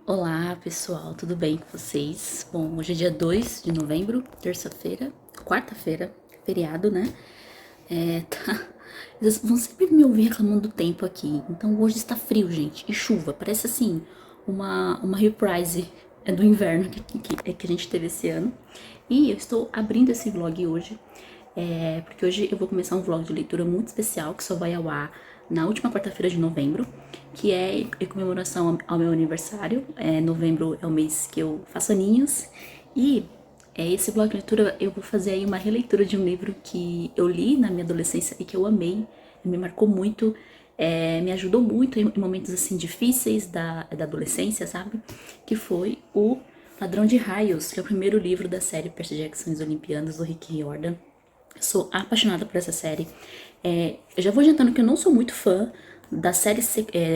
Olá pessoal, tudo bem com vocês? Bom, hoje é dia 2 de novembro, terça-feira, quarta-feira, feriado, né? Vocês vão sempre me ouvir reclamando do tempo aqui. Então hoje está frio, gente, e chuva. Parece assim, uma reprise do inverno que a gente teve esse ano. E eu estou abrindo esse vlog hoje, porque hoje eu vou começar um vlog de leitura muito especial que só vai ao ar na última quarta-feira de novembro, que é em comemoração ao meu aniversário. Novembro é o mês que eu faço aninhos. E esse vlog de leitura eu vou fazer aí uma releitura de um livro que eu li na minha adolescência e que eu amei, me marcou muito, me ajudou muito em momentos assim difíceis da adolescência, sabe? Que foi o Ladrão de Raios, que é o primeiro livro da série Percy Jackson e os Olimpianos, do Rick Riordan. Sou apaixonada por essa série. Eu já vou adiantando que eu não sou muito fã da série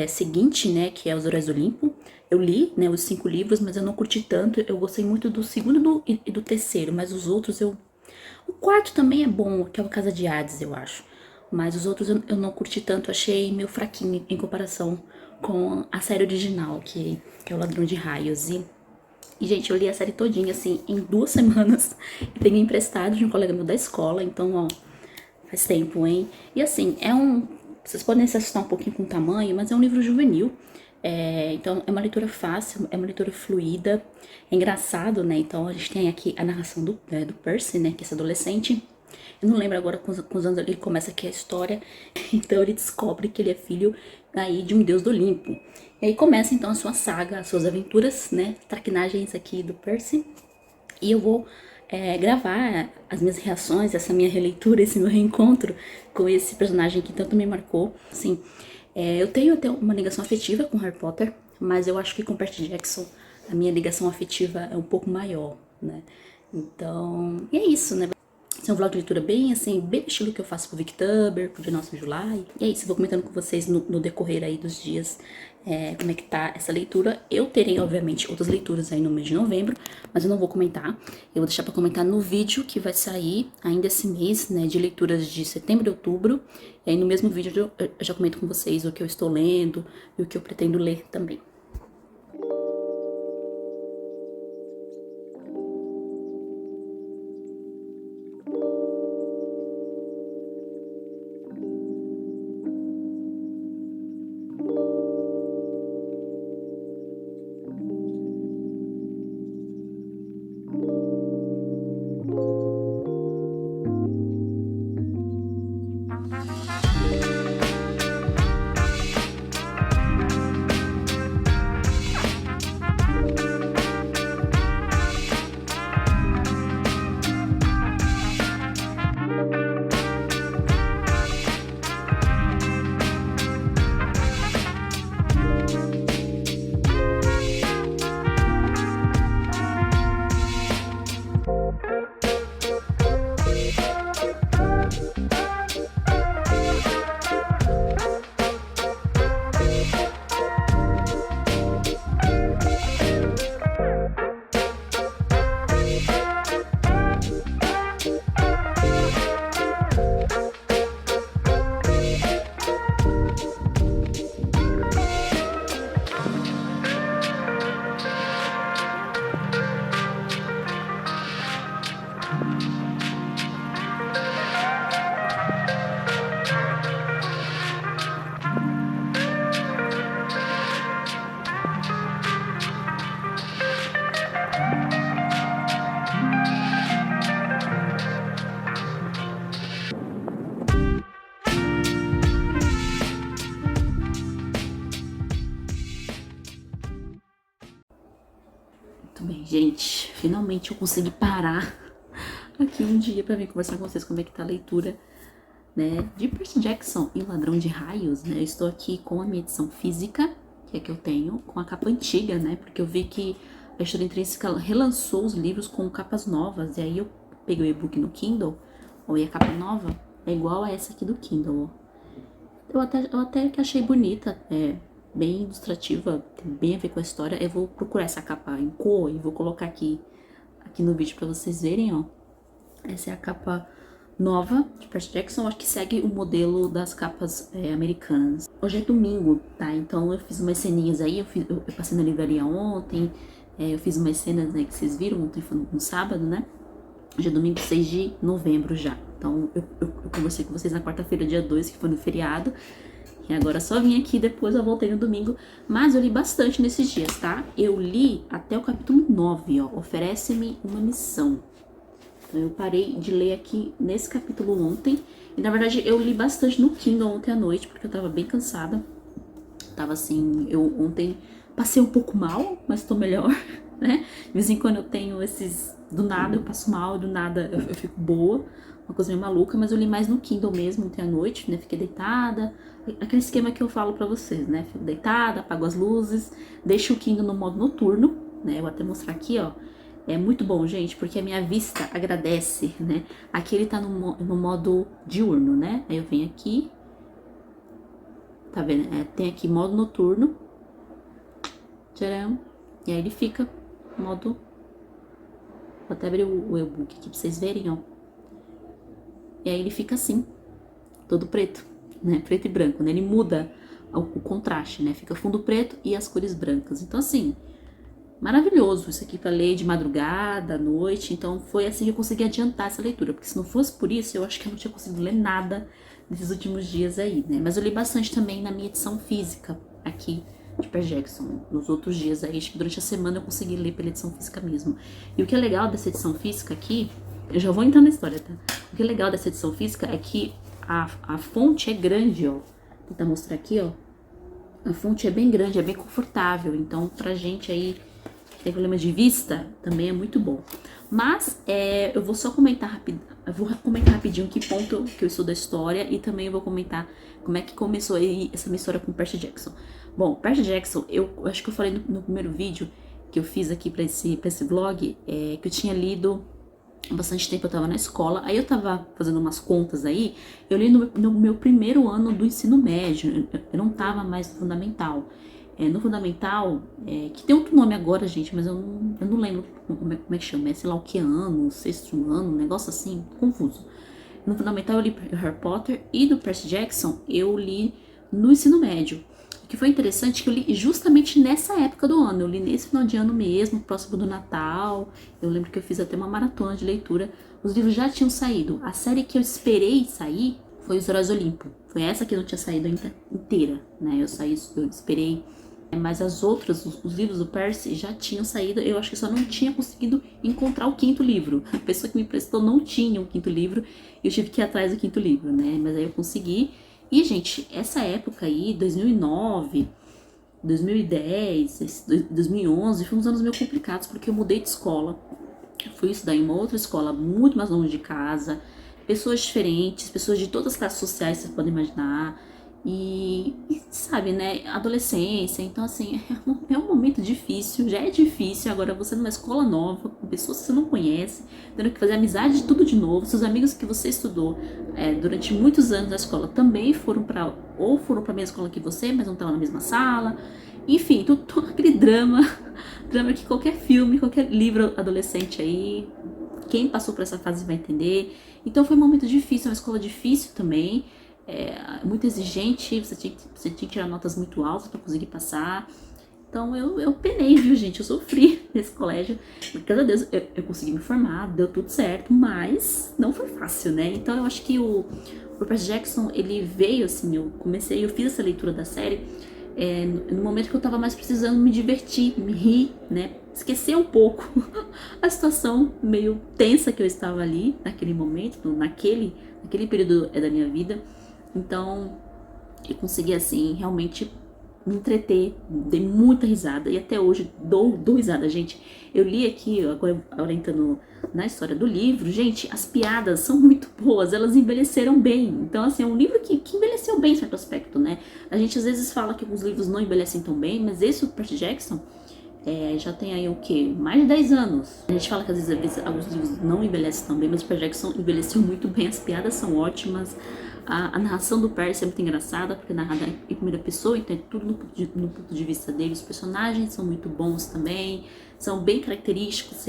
seguinte, né, que é Os Heróis do Olimpo. Eu li, né, os 5 livros, mas eu não curti tanto. Eu gostei muito do segundo e do terceiro, mas os outros eu... O quarto também é bom, que é o Casa de Hades, eu acho. Mas os outros eu não curti tanto, achei meio fraquinho em comparação com a série original, que é o Ladrão de Raios. E, gente, eu li a série todinha, assim, em 2 semanas. E peguei emprestado de um colega meu da escola, então, ó, faz tempo, hein? E, assim, Vocês podem se assustar um pouquinho com o tamanho, mas é um livro juvenil. Então, é uma leitura fácil, é uma leitura fluida. É engraçado, né? Então, a gente tem aqui a narração do Percy, né? Que é esse adolescente. Eu não lembro agora quantos anos ele começa aqui a história. Então ele descobre que ele é filho aí de um deus do Olimpo. E aí começa então a sua saga, as suas aventuras, né? Traquinagens aqui do Percy. E eu vou gravar as minhas reações, essa minha releitura, esse meu reencontro com esse personagem que tanto me marcou. Assim, eu tenho até uma ligação afetiva com Harry Potter, mas eu acho que com Percy Jackson a minha ligação afetiva é um pouco maior, né? Então, e é isso, né? Esse é um vlog de leitura bem assim, bem estilo que eu faço pro Victuber, pro de Nosso July. E é isso, eu vou comentando com vocês no decorrer aí dos dias como é que tá essa leitura. Eu terei, obviamente, outras leituras aí no mês de novembro, mas eu não vou comentar. Eu vou deixar pra comentar no vídeo que vai sair ainda esse mês, né, de leituras de setembro e outubro. E aí no mesmo vídeo eu já comento com vocês o que eu estou lendo e o que eu pretendo ler também. Muito bem, gente. Finalmente eu consegui parar aqui um dia pra vir conversar com vocês como é que tá a leitura, né, de Percy Jackson e o Ladrão de Raios, né? Eu estou aqui com a minha edição física, que é que eu tenho, com a capa antiga, né? Porque eu vi que a Editora Intrínseca relançou os livros com capas novas, e aí eu peguei o e-book no Kindle, e a capa nova é igual a essa aqui do Kindle, ó. Eu até que achei bonita, bem ilustrativa, tem bem a ver com a história. Eu vou procurar essa capa em cor e vou colocar aqui no vídeo pra vocês verem, ó. Essa é a capa nova de Percy Jackson, acho que segue o modelo das capas americanas. Hoje é domingo, tá? Então eu fiz umas ceninhas aí, eu passei na livraria ontem, eu fiz umas cenas, né, que vocês viram, ontem foi no sábado, né? Hoje é domingo 6 de novembro já. Então eu conversei com vocês na quarta-feira, dia 2, que foi no feriado. E agora só vim aqui, depois eu voltei no domingo. Mas eu li bastante nesses dias, tá? Eu li até o capítulo 9, ó. Oferece-me uma missão. Então eu parei de ler aqui nesse capítulo ontem. E na verdade eu li bastante no Kindle ontem à noite, porque eu tava bem cansada. Tava assim, eu ontem passei um pouco mal, mas tô melhor, né? De vez em quando eu tenho esses... Do nada eu passo mal, do nada eu fico boa. Uma coisa meio maluca, mas eu li mais no Kindle mesmo ontem à noite, né? Fiquei deitada. Aquele esquema que eu falo pra vocês, né? Fico deitada, apago as luzes, deixo o Kindle no modo noturno, né? Eu vou até mostrar aqui, ó. É muito bom, gente, porque a minha vista agradece, né? Aqui ele tá no modo diurno, né? Aí eu venho aqui, tá vendo? Tem aqui modo noturno. Tcharam. E aí ele fica modo... Vou até abrir o e-book aqui pra vocês verem, ó. E aí ele fica assim, todo preto, né? Preto e branco, né? Ele muda o contraste, né? Fica fundo preto e as cores brancas. Então, assim, maravilhoso isso aqui pra ler de madrugada, à noite. Então, foi assim que eu consegui adiantar essa leitura. Porque se não fosse por isso, eu acho que eu não tinha conseguido ler nada nesses últimos dias aí, né? Mas eu li bastante também na minha edição física aqui de Percy Jackson. Nos outros dias aí, acho que durante a semana eu consegui ler pela edição física mesmo. E o que é legal dessa edição física aqui, eu já vou entrar na história, tá? O que é legal dessa edição física é que a fonte é grande, ó. Vou tentar mostrar aqui, ó. A fonte é bem grande, é bem confortável. Então, pra gente aí que tem problema de vista, também é muito bom. Mas, eu vou só comentar rapidinho que ponto que eu estudo a história. E também eu vou comentar como é que começou aí essa minha história com Percy Jackson. Bom, Percy Jackson, eu acho que eu falei no primeiro vídeo que eu fiz aqui pra esse vlog, que eu tinha lido há bastante tempo, eu tava na escola, aí eu tava fazendo umas contas aí, eu li no meu primeiro ano do ensino médio, eu não tava mais no fundamental. No fundamental, que tem outro nome agora, gente, mas eu não lembro como é que chama, sei lá o que ano, sexto ano, um negócio assim, confuso. No fundamental eu li Harry Potter e do Percy Jackson eu li no ensino médio. O que foi interessante é que eu li justamente nessa época do ano, eu li nesse final de ano mesmo, próximo do Natal. Eu lembro que eu fiz até uma maratona de leitura, os livros já tinham saído. A série que eu esperei sair foi Os Heróis do Olimpo, foi essa que não tinha saído ainda inteira, né? Eu esperei, mas as outras, os livros do Percy já tinham saído, eu acho que só não tinha conseguido encontrar o quinto livro. A pessoa que me emprestou não tinha o quinto livro, e eu tive que ir atrás do quinto livro, né? Mas aí eu consegui. E, gente, essa época aí, 2009, 2010, 2011, foi uns anos meio complicados, porque eu mudei de escola. Eu fui estudar em uma outra escola, muito mais longe de casa, pessoas diferentes, pessoas de todas as classes sociais, vocês podem imaginar. E sabe, né, adolescência, então assim, é um momento difícil, já é difícil, agora você numa escola nova, com pessoas que você não conhece, tendo que fazer amizade de tudo de novo, seus amigos que você estudou durante muitos anos na escola também foram pra mesma escola que você, mas não estavam na mesma sala, enfim, todo aquele drama que qualquer filme, qualquer livro adolescente aí, quem passou por essa fase vai entender. Então foi um momento difícil, uma escola difícil também, muito exigente, você tinha que tirar notas muito altas para conseguir passar. Então eu penei, viu, gente? Eu sofri nesse colégio. Graças a Deus eu consegui me formar, deu tudo certo, mas não foi fácil, né? Então eu acho que o Percy Jackson, ele veio assim, eu fiz essa leitura da série no momento que eu tava mais precisando me divertir, me rir, né? Esquecer um pouco a situação meio tensa que eu estava ali naquele momento, naquele período da minha vida. Então, eu consegui, assim, realmente me entreter, dei muita risada, e até hoje dou risada, gente. Eu li aqui, agora entrando na história do livro, gente, as piadas são muito boas, elas envelheceram bem. Então, assim, é um livro que envelheceu bem em certo aspecto, né? A gente às vezes fala que alguns livros não envelhecem tão bem, mas esse, o Percy Jackson, já tem aí o quê? Mais de 10 anos. A gente fala que às vezes alguns livros não envelhecem tão bem, mas o Percy Jackson envelheceu muito bem, as piadas são ótimas. A narração do Percy é muito engraçada, porque é narrada em primeira pessoa, então é tudo no ponto de vista dele. Os personagens são muito bons também, são bem característicos.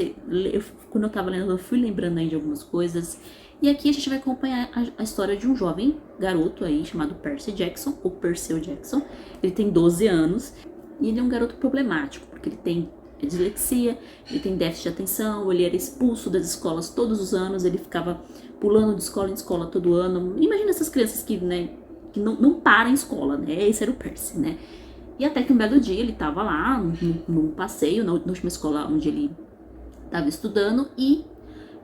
Quando eu tava lendo, eu fui lembrando aí de algumas coisas. E aqui a gente vai acompanhar a história de um jovem garoto aí chamado Percy Jackson, ou Perseu Jackson. Ele tem 12 anos e ele é um garoto problemático, porque ele tem dislexia, ele tem déficit de atenção, ele era expulso das escolas todos os anos, ele ficava pulando de escola em escola todo ano. Imagina essas crianças que, né, que não param em escola, né? Esse era o Percy, né? E até que um belo dia ele tava lá num passeio, na última escola onde ele tava estudando, e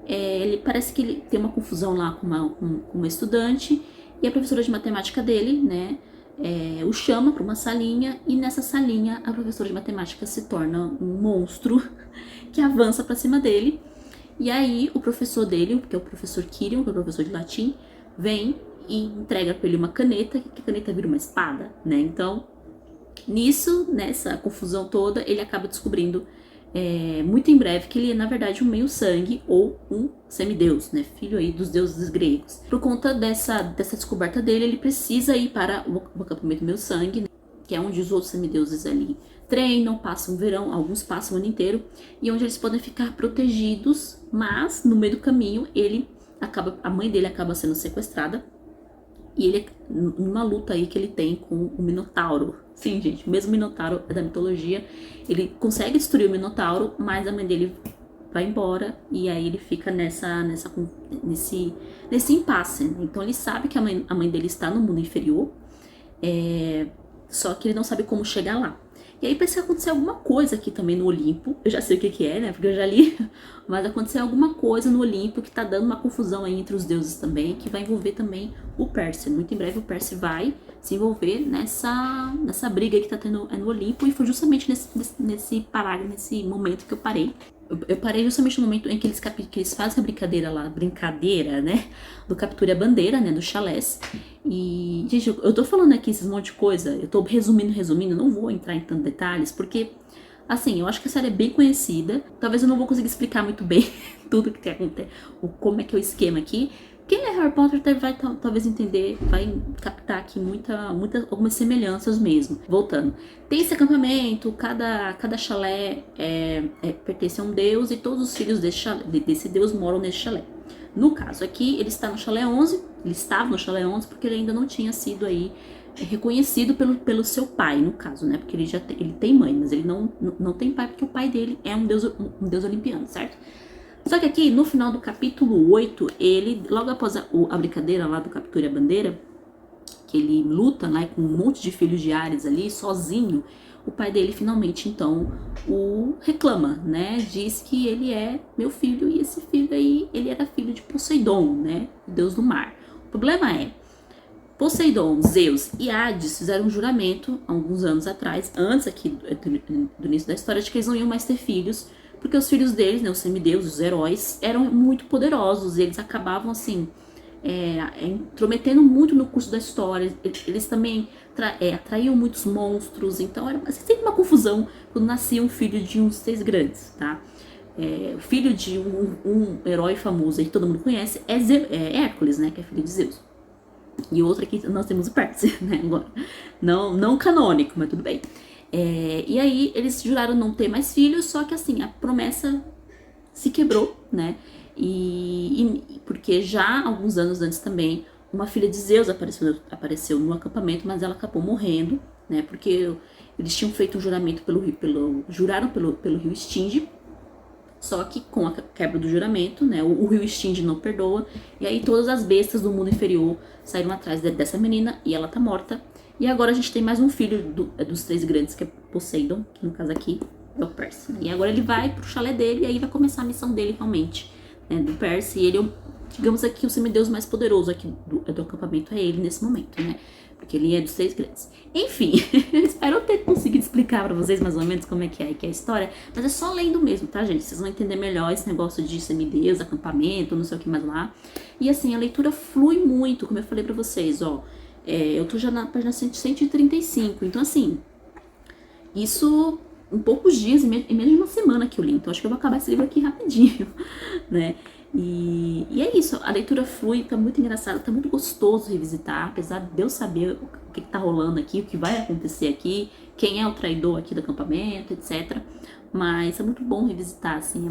ele parece que ele tem uma confusão lá com uma estudante, e a professora de matemática dele, né, o chama para uma salinha, e nessa salinha a professora de matemática se torna um monstro que avança para cima dele. E aí o professor dele, que é o professor Quirion, que é o professor de latim, vem e entrega para ele uma caneta, que a caneta vira uma espada, né? Então, nessa confusão toda, ele acaba descobrindo muito em breve que ele é, na verdade, um meio-sangue ou um semideus, né? Filho aí dos deuses gregos. Por conta dessa descoberta dele, ele precisa ir para o acampamento meio-sangue, né? Que é onde os outros semideuses ali treinam, passam o verão, alguns passam o ano inteiro, e onde eles podem ficar protegidos, mas no meio do caminho a mãe dele acaba sendo sequestrada, e ele, numa luta aí que ele tem com o Minotauro. Sim, gente, o mesmo Minotauro é da mitologia. Ele consegue destruir o Minotauro, mas a mãe dele vai embora, e aí ele fica nesse impasse, né? Então ele sabe que a mãe dele está no mundo inferior, só que ele não sabe como chegar lá. E aí parece que acontecer alguma coisa aqui também no Olimpo. Eu já sei o que é, né? Porque eu já li. Mas aconteceu alguma coisa no Olimpo que tá dando uma confusão aí entre os deuses também, que vai envolver também o Percy. Muito em breve o Percy vai se envolver nessa briga que tá tendo no Olimpo. E foi justamente nesse parágrafo, nesse momento que eu parei. Eu parei justamente no momento em que eles fazem a brincadeira, né? Do Capture a Bandeira, né? Do chalés. E, gente, eu tô falando aqui esses monte de coisa, eu tô resumindo, não vou entrar em tantos detalhes, porque, assim, eu acho que a série é bem conhecida, talvez eu não vou conseguir explicar muito bem tudo que tem acontecido, como é que é o esquema aqui. Quem é Harry Potter vai talvez entender, vai captar aqui algumas semelhanças mesmo. Voltando, tem esse acampamento, cada chalé pertence a um deus, e todos os filhos desse deus moram nesse chalé. No caso aqui, ele está no chalé 11, ele estava no chalé 11 porque ele ainda não tinha sido aí reconhecido pelo seu pai, no caso, né? Porque ele tem mãe, mas ele não tem pai, porque o pai dele é um deus olimpiano, certo? Só que aqui, no final do capítulo 8, ele, logo após a brincadeira lá do Capture a Bandeira, que ele luta, né, com um monte de filhos de Ares ali, sozinho, o pai dele finalmente, então, o reclama, né, diz que ele é meu filho, e esse filho aí, ele era filho de Poseidon, né, o deus do mar. O problema é, Poseidon, Zeus e Hades fizeram um juramento, alguns anos atrás, antes aqui do início da história, de que eles não iam mais ter filhos, porque os filhos deles, né, os semideuses, os heróis, eram muito poderosos, e eles acabavam, assim, intrometendo muito no curso da história. Eles também atraíam muitos monstros, então era sempre uma confusão quando nascia um filho de uns seis grandes, tá? O filho de um herói famoso aí que todo mundo conhece é Hércules, né, que é filho de Zeus. E outro aqui nós temos o Percy, né, agora. Não canônico, mas tudo bem. E aí eles juraram não ter mais filhos, só que assim, a promessa se quebrou, né? Porque já alguns anos antes também, uma filha de Zeus apareceu no acampamento, mas ela acabou morrendo, né? Porque eles tinham feito um juramento juraram pelo rio Stinge, só que com a quebra do juramento, né? O rio Stinge não perdoa, e aí todas as bestas do mundo inferior saíram atrás dessa menina, e ela tá morta. E agora a gente tem mais um filho dos três grandes, que é Poseidon, que no caso aqui é o Percy. E agora ele vai pro chalé dele, e aí vai começar a missão dele realmente, né, do Percy. E ele é, digamos aqui, o semideus mais poderoso aqui do acampamento, é ele nesse momento, né? Porque ele é dos três grandes. Enfim, espero ter conseguido explicar pra vocês mais ou menos como é que é a história. Mas é só lendo mesmo, tá, gente? Vocês vão entender melhor esse negócio de semideus, acampamento, não sei o que mais lá. E assim, a leitura flui muito, como eu falei pra vocês, ó. Eu tô já na página 135, então assim, isso em poucos dias, em menos de uma semana que eu li, então acho que eu vou acabar esse livro aqui rapidinho, né? E é isso, a leitura flui, tá muito engraçado, tá muito gostoso revisitar, apesar de eu saber o que tá rolando aqui, o que vai acontecer aqui, quem é o traidor aqui do acampamento, etc. Mas é muito bom revisitar, assim,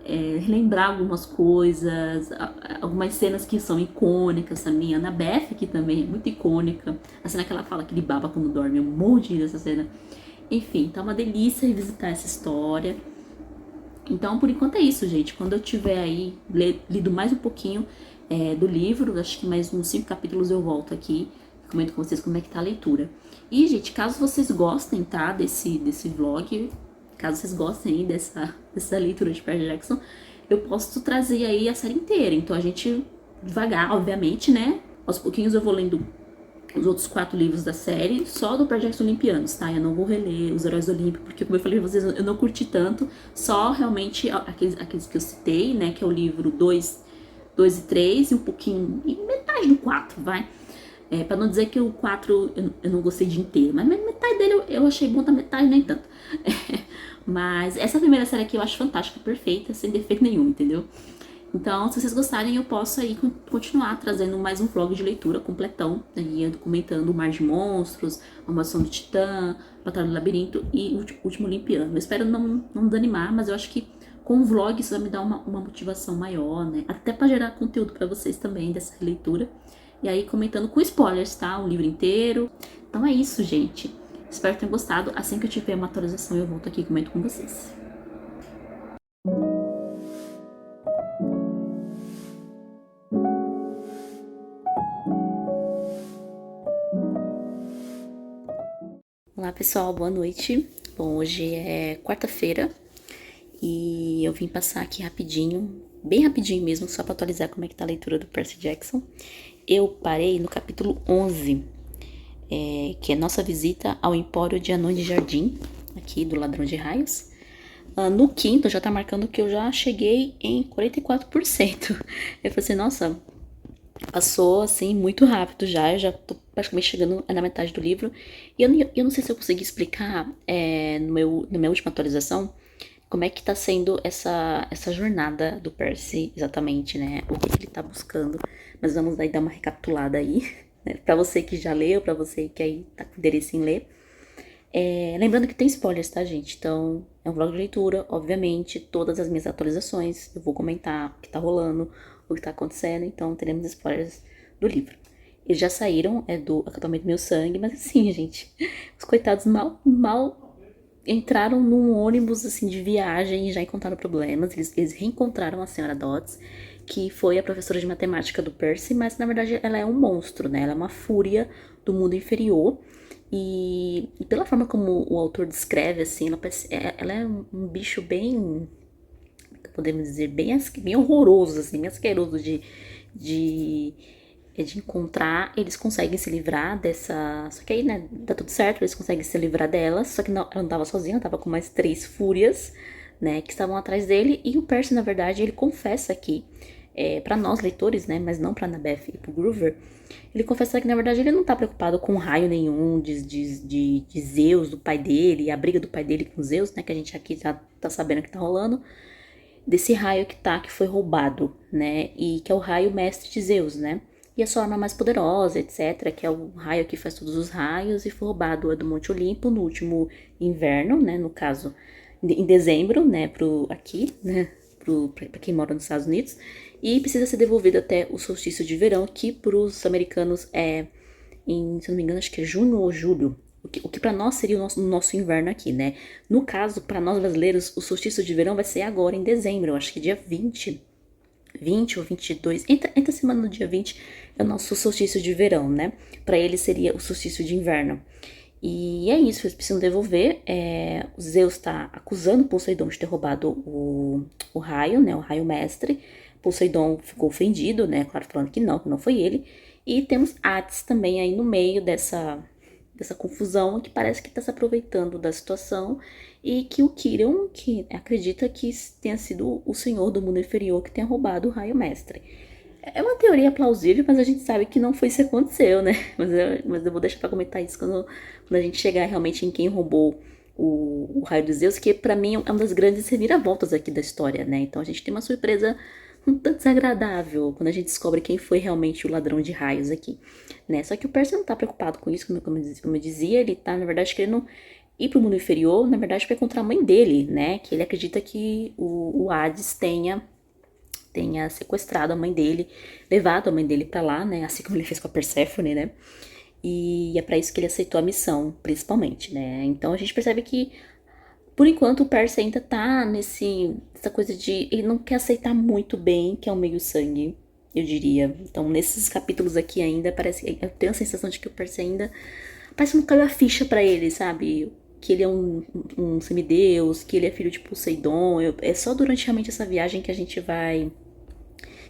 relembrar algumas coisas, algumas cenas que são icônicas também. A Annabeth aqui também é muito icônica. A cena que ela fala que ele baba quando dorme, eu morro de rir dessa cena. Enfim, tá uma delícia revisitar essa história. Então, por enquanto é isso, gente. Quando eu tiver aí lido mais um pouquinho do livro, acho que mais uns 5 capítulos eu volto aqui e comento com vocês como é que tá a leitura. E, gente, caso vocês gostem, tá, desse vlog, caso vocês gostem aí dessa leitura de Percy Jackson, eu posso trazer aí a série inteira. Então, a gente, devagar, obviamente, né, aos pouquinhos eu vou lendo os outros 4 livros da série, só do Percy Jackson Olimpianos, tá? Eu não vou reler os Heróis do Olimpo, porque como eu falei pra vocês, eu não curti tanto, só realmente aqueles que eu citei, né, que é o livro 2 e 3 e um pouquinho, e metade do 4, vai? Pra não dizer que o 4 eu não gostei de inteiro, mas metade dele eu achei bom, da metade nem tanto. Mas essa primeira série aqui eu acho fantástica, perfeita, sem defeito nenhum, entendeu? Então, se vocês gostarem, eu posso aí continuar trazendo mais um vlog de leitura completão, aí comentando o Mar de Monstros, a Maldição do Titã, Batalha do Labirinto e o Último Olimpiano. Eu espero não desanimar, mas eu acho que com o vlog isso vai me dar uma motivação maior, né? Até para gerar conteúdo para vocês também dessa leitura. E aí comentando com spoilers, tá? O livro inteiro. Então é isso, gente. Espero que tenham gostado. Assim que eu tiver uma atualização, eu volto aqui e comento com vocês. Olá pessoal, boa noite. Bom, hoje é quarta-feira e eu vim passar aqui rapidinho, bem rapidinho mesmo, só para atualizar como é que tá a leitura do Percy Jackson. Eu parei no capítulo 11, que é Nossa Visita ao Empório de Anões de Jardim, aqui do Ladrão de Raios. No quinto já tá marcando que eu já cheguei em 44%. Eu falei assim, nossa, passou assim muito rápido já, eu já tô praticamente chegando na metade do livro. E eu não sei se eu consegui explicar na minha última atualização como é que tá sendo essa jornada do Percy exatamente, né? O que ele tá buscando. Mas vamos aí dar uma recapitulada aí, né? Pra você que já leu, pra você que aí tá com interesse em ler. Lembrando que tem spoilers, tá, gente? Então, é um vlog de leitura, obviamente, todas as minhas atualizações, eu vou comentar o que tá rolando, o que tá acontecendo, então teremos spoilers do livro. Eles já saíram, do Acampamento Meu Sangue, mas assim, gente, os coitados mal entraram num ônibus, assim, de viagem e já encontraram problemas. Eles reencontraram a senhora Dodds, que foi a professora de matemática do Percy, mas na verdade ela é um monstro, né? Ela é uma fúria do mundo inferior. E pela forma como o autor descreve, assim, ela é um bicho bem, podemos dizer, bem horroroso, assim, bem asqueroso de, de encontrar. Eles conseguem se livrar dessa. Só que aí, né, dá tudo certo, eles conseguem se livrar dela. Só que ela não tava sozinha, ela tava com mais 3 fúrias, né, que estavam atrás dele. E o Percy, na verdade, ele confessa aqui, para nós leitores, né, mas não pra Annabeth e pro Groover, ele confessa que na verdade ele não tá preocupado com raio nenhum de Zeus, do pai dele, a briga do pai dele com Zeus, né, que a gente aqui já tá sabendo que tá rolando, desse raio que foi roubado, né, e que é o raio mestre de Zeus, né, e a sua arma mais poderosa, etc, que é o raio que faz todos os raios, e foi roubado do Monte Olimpo no último inverno, né, no caso, em dezembro, né, aqui, né, para quem mora nos Estados Unidos, e precisa ser devolvido até o solstício de verão, que para os americanos se eu não me engano, acho que é junho ou julho, o que para nós seria o nosso inverno aqui, né? No caso, para nós brasileiros, o solstício de verão vai ser agora, em dezembro, eu acho que dia 20 ou 22, entre a semana do dia 20 é o nosso solstício de verão, né? Para eles seria o solstício de inverno. E é isso, eles precisam devolver. O Zeus está acusando Poseidon de ter roubado o raio, né? O raio mestre. Poseidon ficou ofendido, né? Claro, falando que não foi ele. E temos Hades também aí no meio dessa confusão, que parece que está se aproveitando da situação. E que o Quirion, que acredita que tenha sido o senhor do mundo inferior que tenha roubado o raio mestre. É uma teoria plausível, mas a gente sabe que não foi isso que aconteceu, né? Mas eu vou deixar pra comentar isso quando a gente chegar realmente em quem roubou o raio dos Zeus, que pra mim é uma das grandes reviravoltas aqui da história, né? Então a gente tem uma surpresa um tanto desagradável quando a gente descobre quem foi realmente o ladrão de raios aqui, né? Só que o Percy não tá preocupado com isso, como eu dizia, ele tá, na verdade, querendo ir pro mundo inferior, na verdade, para encontrar a mãe dele, né? Que ele acredita que o Hades tenha sequestrado a mãe dele, levado a mãe dele pra lá, né? Assim como ele fez com a Perséfone, né? E é pra isso que ele aceitou a missão, principalmente, né? Então a gente percebe que, por enquanto, o Percy ainda tá nessa coisa de... Ele não quer aceitar muito bem que é um meio-sangue, eu diria. Então, nesses capítulos aqui ainda, parece... Eu tenho a sensação de que o Percy ainda... Parece que não caiu a ficha pra ele, sabe? Que ele é um semideus, que ele é filho de Poseidon. É só durante realmente essa viagem que a gente vai...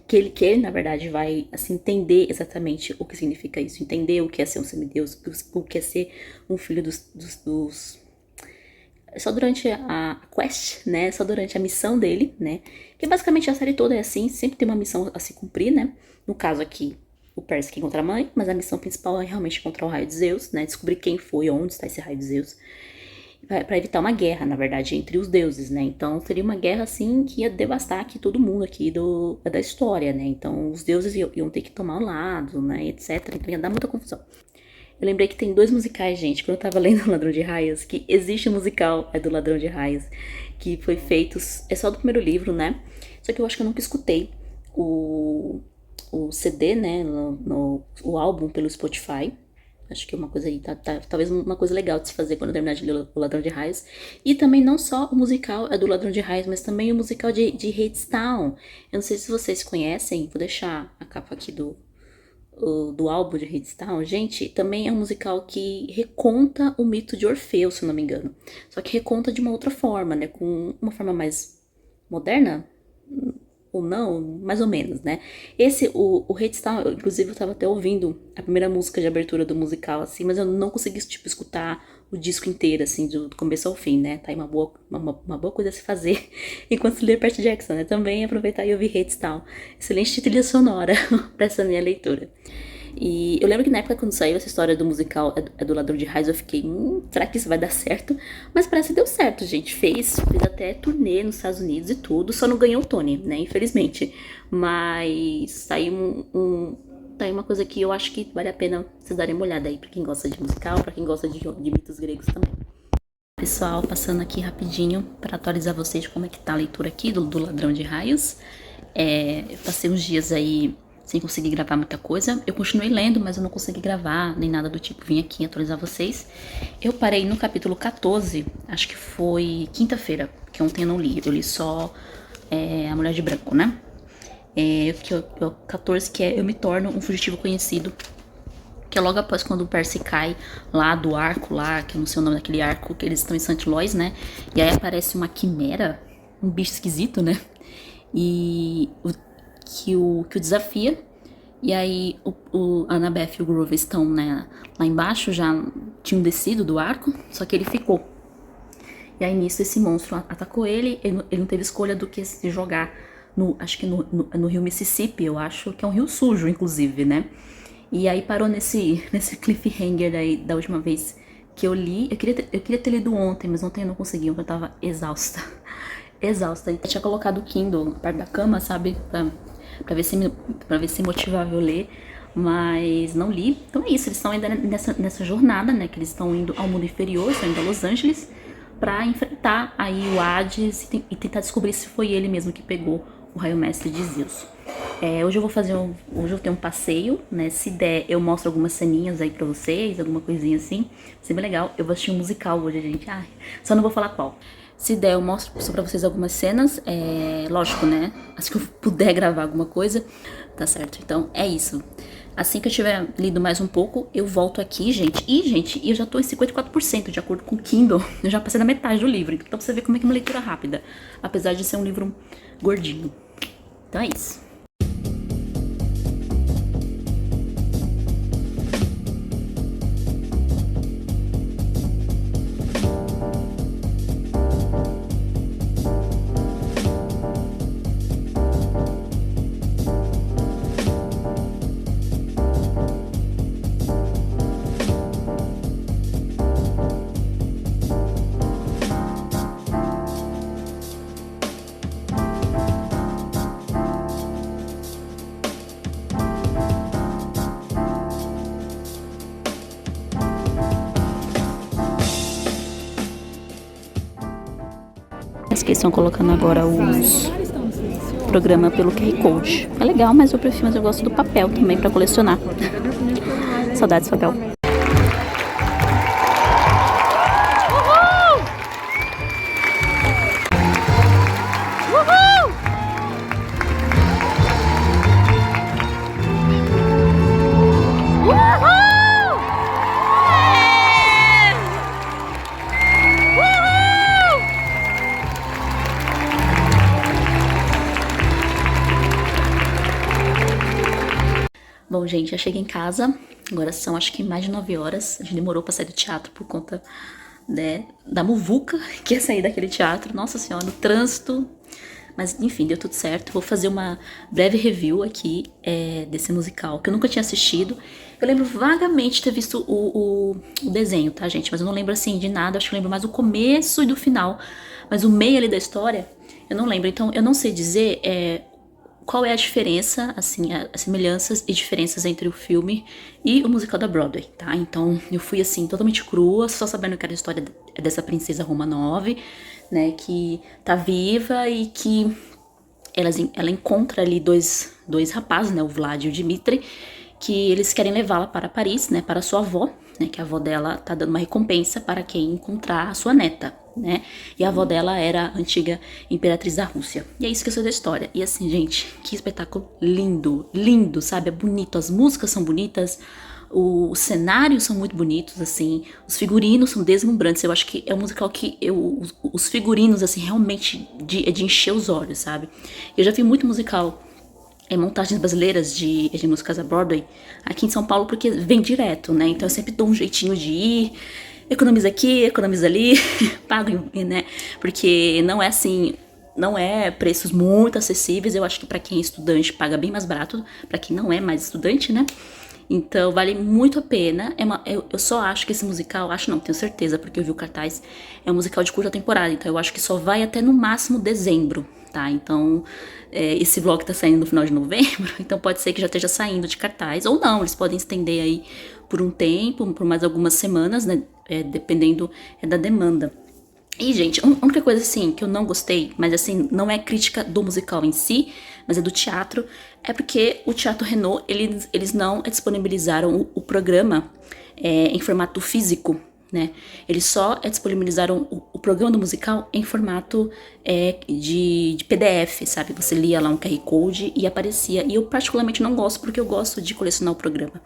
Que ele, na verdade, vai assim, entender exatamente o que significa isso. Entender o que é ser um semideus, o que é ser um filho dos... Só durante a quest, né? Só durante a missão dele, né? Que basicamente a série toda é assim, sempre tem uma missão a se cumprir, né? No caso aqui, o Percy que encontra a mãe, mas a missão principal é realmente encontrar o raio de Zeus, né? Descobrir quem foi, onde está esse raio de Zeus. Pra evitar uma guerra, na verdade, entre os deuses, né? Então seria uma guerra, assim, que ia devastar aqui todo mundo aqui da história, né? Então os deuses iam ter que tomar um lado, né? Etc. Então ia dar muita confusão. Eu lembrei que tem 2 musicais, gente, quando eu tava lendo O Ladrão de Raias, que existe um musical, é do Ladrão de Raias, que foi feito, é só do primeiro livro, né? Só que eu acho que eu nunca escutei o CD, né, o álbum pelo Spotify. Acho que é uma coisa aí, talvez uma coisa legal de se fazer quando eu terminar de ler O Ladrão de Raios. E também não só o musical é do Ladrão de Raios, mas também o musical de Hadestown. Eu não sei se vocês conhecem, vou deixar a capa aqui do álbum de Hadestown. Gente, também é um musical que reconta o mito de Orfeu, se eu não me engano. Só que reconta de uma outra forma, né, com uma forma mais moderna, ou não, mais ou menos, né? O Hadestown, inclusive eu tava até ouvindo a primeira música de abertura do musical, assim, mas eu não consegui, tipo, escutar o disco inteiro, assim, do começo ao fim, né? Tá aí uma boa coisa a se fazer enquanto se lê Percy Jackson, né? Também aproveitar e ouvir Hadestown. Excelente trilha sonora pra essa minha leitura. E eu lembro que na época, quando saiu essa história do musical é do Ladrão de Raios, eu fiquei, será que isso vai dar certo? Mas parece que deu certo, gente. Fez até turnê nos Estados Unidos e tudo, só não ganhou o Tony, né? Infelizmente. Mas tá aí tá aí uma coisa que eu acho que vale a pena vocês darem uma olhada aí, pra quem gosta de musical, pra quem gosta de mitos gregos também. Pessoal, passando aqui rapidinho para atualizar vocês de como é que tá a leitura aqui do Ladrão de Raios. Eu passei uns dias aí sem conseguir gravar muita coisa. Eu continuei lendo, mas eu não consegui gravar, nem nada do tipo. Vim aqui atualizar vocês. Eu parei no capítulo 14, acho que foi quinta-feira, que ontem eu não li. Eu li só A Mulher de Branco, né? O 14, que é Eu Me Torno um Fugitivo Conhecido. Que é logo após quando o Percy cai lá do arco lá, que eu não sei o nome daquele arco, que eles estão em St. Lois, né? E aí aparece uma quimera, um bicho esquisito, né? E que o desafia. E aí a Annabeth e o Grover estão, né, lá embaixo, já tinham descido do arco, só que ele ficou. E aí nisso esse monstro atacou ele não teve escolha do que se jogar acho que no rio Mississippi, eu acho que é um rio sujo, inclusive, né? E aí parou nesse cliffhanger aí da última vez que eu li. Eu queria ter lido ontem, mas ontem eu não consegui, porque eu tava exausta. Exausta. Eu tinha colocado o Kindle perto da cama, sabe? Pra ver se motivava eu ler. Mas não li. Então é isso, eles estão ainda nessa jornada, né? Que eles estão indo ao mundo inferior, estão indo a Los Angeles, pra enfrentar aí o Hades e tentar descobrir se foi ele mesmo que pegou o Raio Mestre de Zeus. Hoje eu tenho um passeio, né? Se der, eu mostro algumas ceninhas aí pra vocês, alguma coisinha assim. Vai ser bem legal. Eu vou assistir um musical hoje, gente. Ai, só não vou falar qual. Se der, eu mostro pra vocês algumas cenas. Lógico, né? Assim que eu puder gravar alguma coisa, tá certo? Então, é isso. Assim que eu tiver lido mais um pouco, eu volto aqui, gente. E, gente, eu já tô em 54%, de acordo com o Kindle. Eu já passei na metade do livro. Então, pra você ver como é que é uma leitura rápida. Apesar de ser um livro gordinho. Então, é isso. estão colocando agora os programa pelo QR Code. É legal, mas eu prefiro, mas eu gosto do papel também pra colecionar. Saudades do papel. Bom, gente, já cheguei em casa. Agora são, acho que mais de 9 horas. A gente demorou pra sair do teatro por conta, né, da muvuca que ia sair daquele teatro. Nossa Senhora, no trânsito. Mas, enfim, deu tudo certo. Vou fazer uma breve review aqui desse musical, que eu nunca tinha assistido. Eu lembro vagamente de ter visto o desenho, tá, gente? Mas eu não lembro, assim, de nada. Acho que eu lembro mais do começo e do final. Mas o meio ali da história, eu não lembro. Então, eu não sei dizer qual é a diferença, assim, as semelhanças e diferenças entre o filme e o musical da Broadway, tá? Então, eu fui, assim, totalmente crua, só sabendo que era a história dessa princesa Romanov, né, que tá viva e que ela encontra ali dois rapazes, né, o Vlad e o Dmitri, que eles querem levá-la para Paris, né, para sua avó, né, que a avó dela tá dando uma recompensa para quem encontrar a sua neta, né, e a avó dela era a antiga imperatriz da Rússia. E é isso que eu sei da história. E assim, gente, que espetáculo lindo, lindo, sabe, é bonito, as músicas são bonitas, os cenários são muito bonitos, assim, os figurinos são deslumbrantes. Eu acho que é um musical que os figurinos, assim, realmente é de encher os olhos, sabe? Eu já vi muito musical montagens brasileiras de músicas da Broadway aqui em São Paulo, porque vem direto, né? Então eu sempre dou um jeitinho de ir, economiza aqui, economiza ali, pago, né? Porque não é assim, não é preços muito acessíveis. Eu acho que pra quem é estudante paga bem mais barato, pra quem não é mais estudante, né? Então vale muito a pena. Eu só acho que esse musical, acho não, tenho certeza, porque eu vi o cartaz, é um musical de curta temporada, então eu acho que só vai até no máximo dezembro, tá? Então esse vlog tá saindo no final de novembro, então pode ser que já esteja saindo de cartaz, ou não, eles podem estender aí por um tempo, por mais algumas semanas, né? Dependendo da demanda. E, gente, a única coisa, assim, que eu não gostei, mas, assim, não é crítica do musical em si, mas é do teatro, é porque o Teatro Renault, eles não disponibilizaram o programa em formato físico, né? Eles só disponibilizaram o programa do musical em formato de PDF, sabe? Você lia lá um QR Code e aparecia. E eu particularmente não gosto, porque eu gosto de colecionar o programa.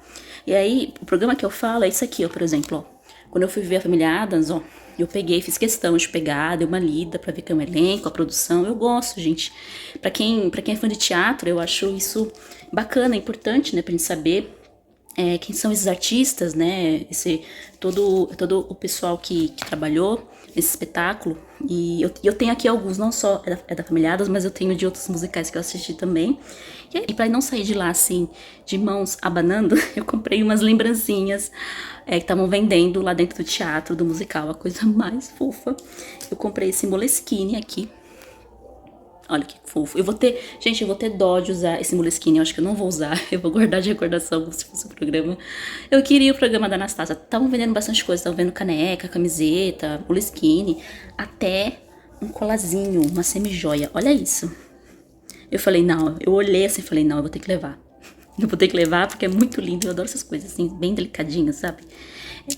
E aí, o programa que eu falo é isso aqui, ó, por exemplo, ó. Quando eu fui ver a família Addams, ó, eu peguei, fiz questão de pegar, dei uma lida pra ver que é um elenco, a produção. Eu gosto, gente. Pra quem é fã de teatro, eu acho isso bacana, importante, né, pra gente saber quem são esses artistas, né, todo o pessoal que trabalhou nesse espetáculo. E eu tenho aqui alguns, não só da Família Addams, mas eu tenho de outros musicais que eu assisti também. E pra não sair de lá, assim, de mãos abanando, eu comprei umas lembrancinhas que estavam vendendo lá dentro do teatro, do musical, a coisa mais fofa. Eu comprei esse Moleskine aqui. Olha que fofo. Gente, eu vou ter dó de usar esse Moleskine. Eu acho que eu não vou usar. Eu vou guardar de recordação se fosse o programa. Eu queria o programa da Anastasia. Estavam vendendo bastante coisa. Estavam vendo caneca, camiseta, Moleskine. Até um colazinho, uma semi-joia. Olha isso. Eu falei, não. Eu olhei assim e falei, não, eu vou ter que levar. Eu vou ter que levar porque é muito lindo. Eu adoro essas coisas assim, bem delicadinhas, sabe?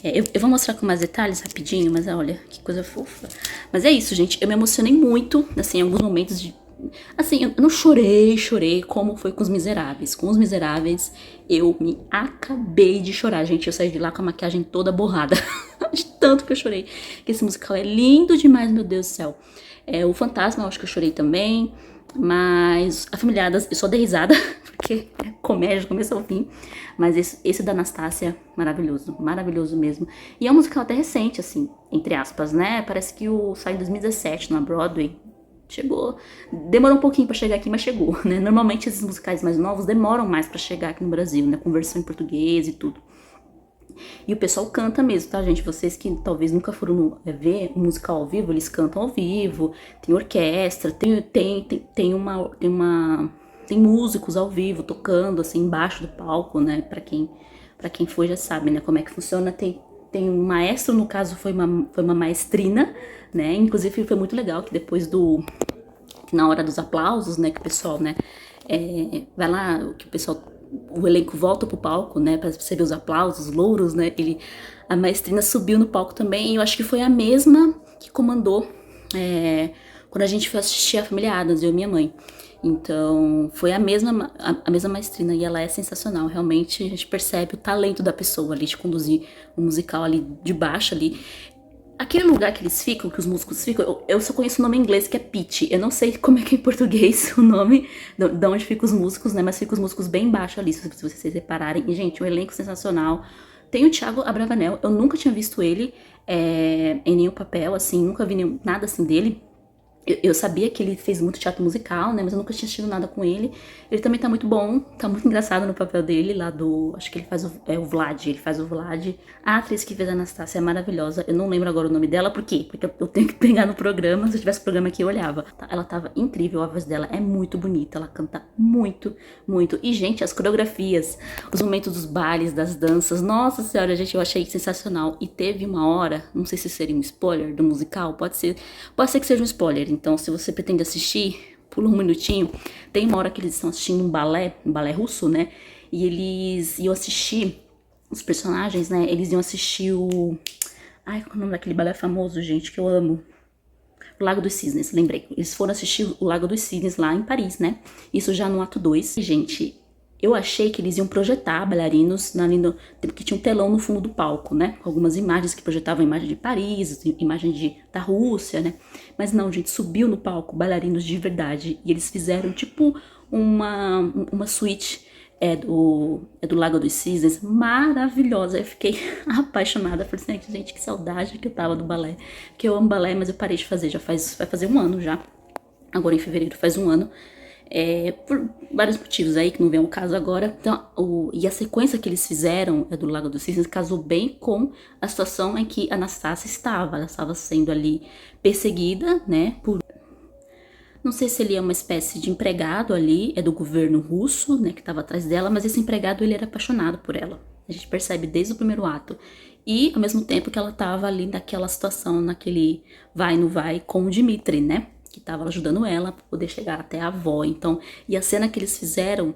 Eu vou mostrar com mais detalhes rapidinho, mas olha, que coisa fofa. Mas é isso, gente. Eu me emocionei muito, assim, em alguns momentos de... Assim, eu não chorei como foi com Os Miseráveis. Com Os Miseráveis, eu me acabei de chorar, gente. Eu saí de lá com a maquiagem toda borrada. De tanto que eu chorei. Que esse musical é lindo demais, meu Deus do céu. O Fantasma, eu acho que eu chorei também. Mas a Família Addams, eu só dei risada, porque é comédia, do começo ao fim. Mas esse da Anastasia, maravilhoso, maravilhoso mesmo. E é um musical até recente, assim, entre aspas, né? Parece que saiu em 2017 na Broadway. Chegou, demorou um pouquinho pra chegar aqui, mas chegou, né? Normalmente esses musicais mais novos demoram mais pra chegar aqui no Brasil, né? Com versão em português e tudo. E o pessoal canta mesmo, tá, gente? Vocês que talvez nunca foram ver um musical ao vivo, eles cantam ao vivo, tem orquestra, tem músicos ao vivo tocando, assim, embaixo do palco, né? Pra quem foi já sabe, né? Como é que funciona. Tem tem um maestro, no caso foi uma maestrina, né? Inclusive foi muito legal que depois que na hora dos aplausos, né, que o pessoal, né, vai lá, que o pessoal, o elenco volta pro palco, né, pra você ver os aplausos, os louros, né, a maestrina subiu no palco também, e eu acho que foi a mesma que comandou quando a gente foi assistir a Família Addams, eu e minha mãe. Então, foi a mesma maestrina, e ela é sensacional, realmente a gente percebe o talento da pessoa ali, de conduzir o musical ali de baixo ali. Aquele lugar que eles ficam, que os músicos ficam, eu só conheço o nome em inglês, que é pitch. Eu não sei como é que é em português o nome, de onde ficam os músicos, né? Mas ficam os músicos bem embaixo ali, se vocês repararem. E, gente, um elenco sensacional. Tem o Thiago Abravanel, eu nunca tinha visto ele em nenhum papel, assim, nunca vi nada assim dele. Eu sabia que ele fez muito teatro musical, né? Mas eu nunca tinha assistido nada com ele. Ele também tá muito bom, tá muito engraçado no papel dele, lá do... Acho que ele faz o Vlad, ele faz o Vlad. A atriz que fez a Anastácia é maravilhosa. Eu não lembro agora o nome dela, por quê? Porque eu tenho que pegar no programa, se eu tivesse programa aqui eu olhava. Ela tava incrível, a voz dela é muito bonita, ela canta muito, muito. E, gente, as coreografias, os momentos dos bailes, das danças, nossa senhora, gente, eu achei sensacional. E teve uma hora, não sei se seria um spoiler do musical, pode ser que seja um spoiler. Então, se você pretende assistir, pula um minutinho. Tem uma hora que eles estão assistindo um balé russo, né? E eles iam assistir, os personagens, né? Eles iam assistir o... Ai, qual é o nome daquele balé famoso, gente, que eu amo? O Lago dos Cisnes, lembrei. Eles foram assistir o Lago dos Cisnes lá em Paris, né? Isso já no ato 2. Gente, eu achei que eles iam projetar bailarinos porque tinha um telão no fundo do palco, né? Com algumas imagens que projetavam a imagem de Paris, imagem da Rússia, né? Mas não, gente, subiu no palco bailarinos de verdade. E eles fizeram tipo uma suíte do Lago dos Cisnes, maravilhosa. Eu fiquei apaixonada. Falei assim, gente, que saudade que eu tava do balé. Que eu amo balé, mas eu parei de fazer, vai fazer um ano já. Agora em fevereiro faz um ano. Por vários motivos aí, que não vem ao caso agora. Então, e a sequência que eles fizeram do Lago dos Cisnes casou bem com a situação em que a Anastácia estava. Ela estava sendo ali perseguida, né, não sei se ele é uma espécie de empregado ali, é do governo russo, né, que estava atrás dela, mas esse empregado, ele era apaixonado por ela. A gente percebe desde o primeiro ato. E, ao mesmo tempo que ela estava ali naquela situação, naquele vai no vai com o Dmitri, né, que estava ajudando ela para poder chegar até a avó. Então, e a cena que eles fizeram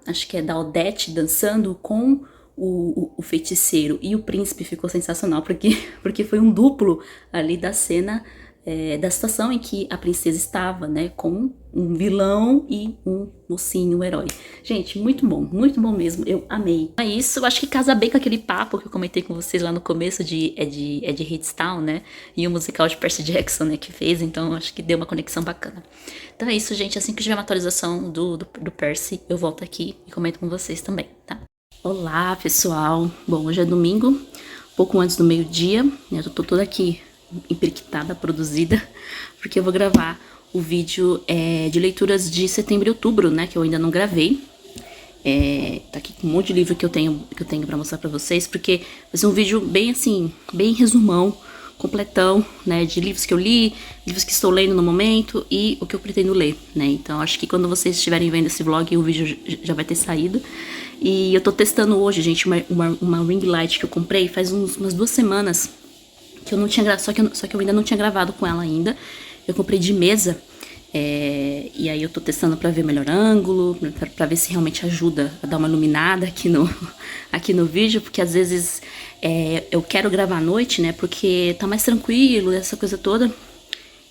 acho que é da Odete dançando com o feiticeiro e o príncipe ficou sensacional, porque foi um duplo ali da cena, da situação em que a princesa estava, né, com um vilão e um mocinho, um herói. Gente, muito bom mesmo, eu amei. É isso, eu acho que casa bem com aquele papo que eu comentei com vocês lá no começo de Hidstown, né, e o musical de Percy Jackson, né, que fez, então acho que deu uma conexão bacana. Então é isso, gente, assim que tiver uma atualização do Percy, eu volto aqui e comento com vocês também, tá? Olá, pessoal! Bom, hoje é domingo, pouco antes do meio-dia, né, eu tô toda aqui empiriquitada, produzida, porque eu vou gravar o vídeo de leituras de setembro e outubro, né, que eu ainda não gravei. Tá aqui com um monte de livro que eu tenho pra mostrar pra vocês, porque vai ser um vídeo bem assim, bem resumão, completão, né, de livros que eu li, livros que estou lendo no momento e o que eu pretendo ler, né. Então acho que quando vocês estiverem vendo esse vlog, o vídeo já vai ter saído. E eu tô testando hoje, gente, uma ring light que eu comprei faz umas 2 semanas, que eu não tinha só que eu ainda não tinha gravado com ela ainda. Eu comprei de mesa, e aí eu tô testando pra ver melhor ângulo, pra ver se realmente ajuda a dar uma iluminada aqui no vídeo, porque às vezes eu quero gravar à noite, né, porque tá mais tranquilo, essa coisa toda.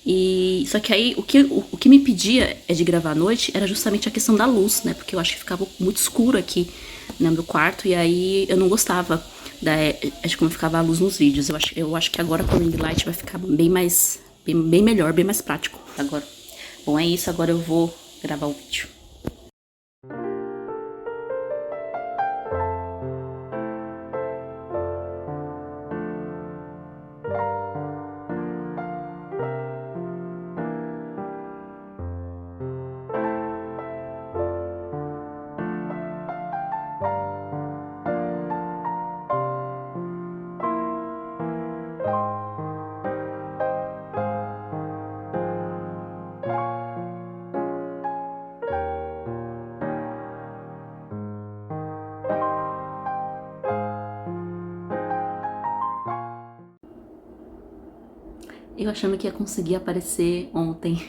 E só que aí o que me impedia de gravar à noite era justamente a questão da luz, né, porque eu acho que ficava muito escuro aqui, né, no quarto, e aí eu não gostava de como ficava a luz nos vídeos. Eu acho que agora com o ring light vai ficar bem melhor, bem mais prático agora. Bom, é isso, agora eu vou gravar o vídeo. Eu achando que ia conseguir aparecer ontem,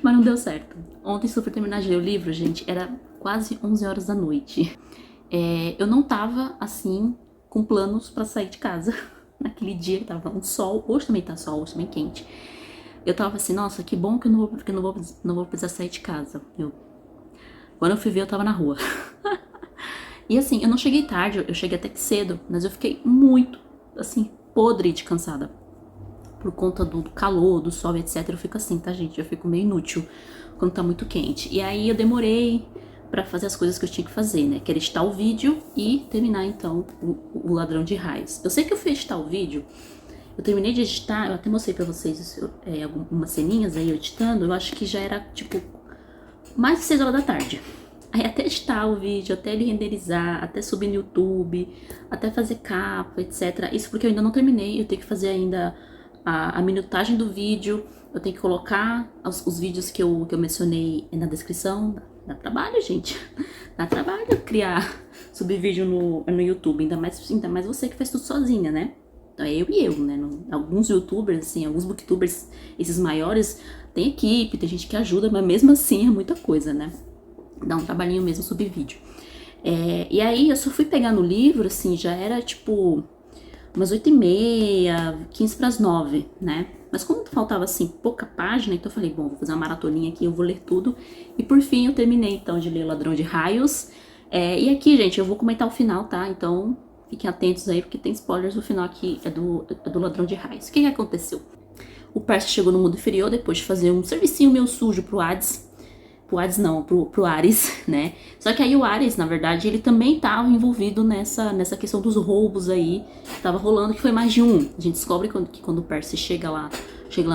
mas não deu certo. Ontem, se eu for terminar de ler o livro, gente, era quase 11 horas da noite. Eu não tava, assim, com planos pra sair de casa. Naquele dia tava um sol, hoje também tá sol, hoje também quente. Eu tava assim, nossa, que bom que eu não vou precisar sair de casa. Quando eu fui ver, eu tava na rua. E assim, eu não cheguei tarde, eu cheguei até que cedo, mas eu fiquei muito, assim, podre de cansada. Por conta do calor, do sol, etc. Eu fico assim, tá, gente? Eu fico meio inútil quando tá muito quente. E aí eu demorei pra fazer as coisas que eu tinha que fazer, né? Que era editar o vídeo e terminar, então, o Ladrão de Raios. Eu sei que eu fui editar o vídeo, eu terminei de editar, eu até mostrei pra vocês algumas ceninhas aí eu editando, eu acho que já era, tipo, mais de 6 horas da tarde. Aí até editar o vídeo, até ele renderizar, até subir no YouTube, até fazer capa, etc. Isso porque eu ainda não terminei, eu tenho que fazer ainda a minutagem do vídeo, eu tenho que colocar os vídeos que eu mencionei na descrição. Dá trabalho, gente. Dá trabalho criar, subir vídeo no YouTube, ainda mais você que faz tudo sozinha, né? Então é eu e eu, né? Alguns youtubers, assim, alguns booktubers, esses maiores, tem equipe, tem gente que ajuda, mas mesmo assim é muita coisa, né? Dá um trabalhinho mesmo subir vídeo. E aí eu só fui pegar no livro, assim, já era tipo umas 8h30, 15 para as 9, né? Mas como faltava, assim, pouca página, então eu falei, bom, vou fazer uma maratoninha aqui, eu vou ler tudo. E por fim eu terminei, então, de ler O Ladrão de Raios. E aqui, gente, eu vou comentar o final, tá? Então fiquem atentos aí, porque tem spoilers. O final aqui é do Ladrão de Raios. O que aconteceu? O Percy chegou no mundo inferior depois de fazer um servicinho meio sujo pro Hades. Pro Hades não, pro Ares, né? Só que aí o Ares, na verdade, ele também estava envolvido nessa questão dos roubos aí que tava rolando, que foi mais de um. A gente descobre que quando o Percy chega lá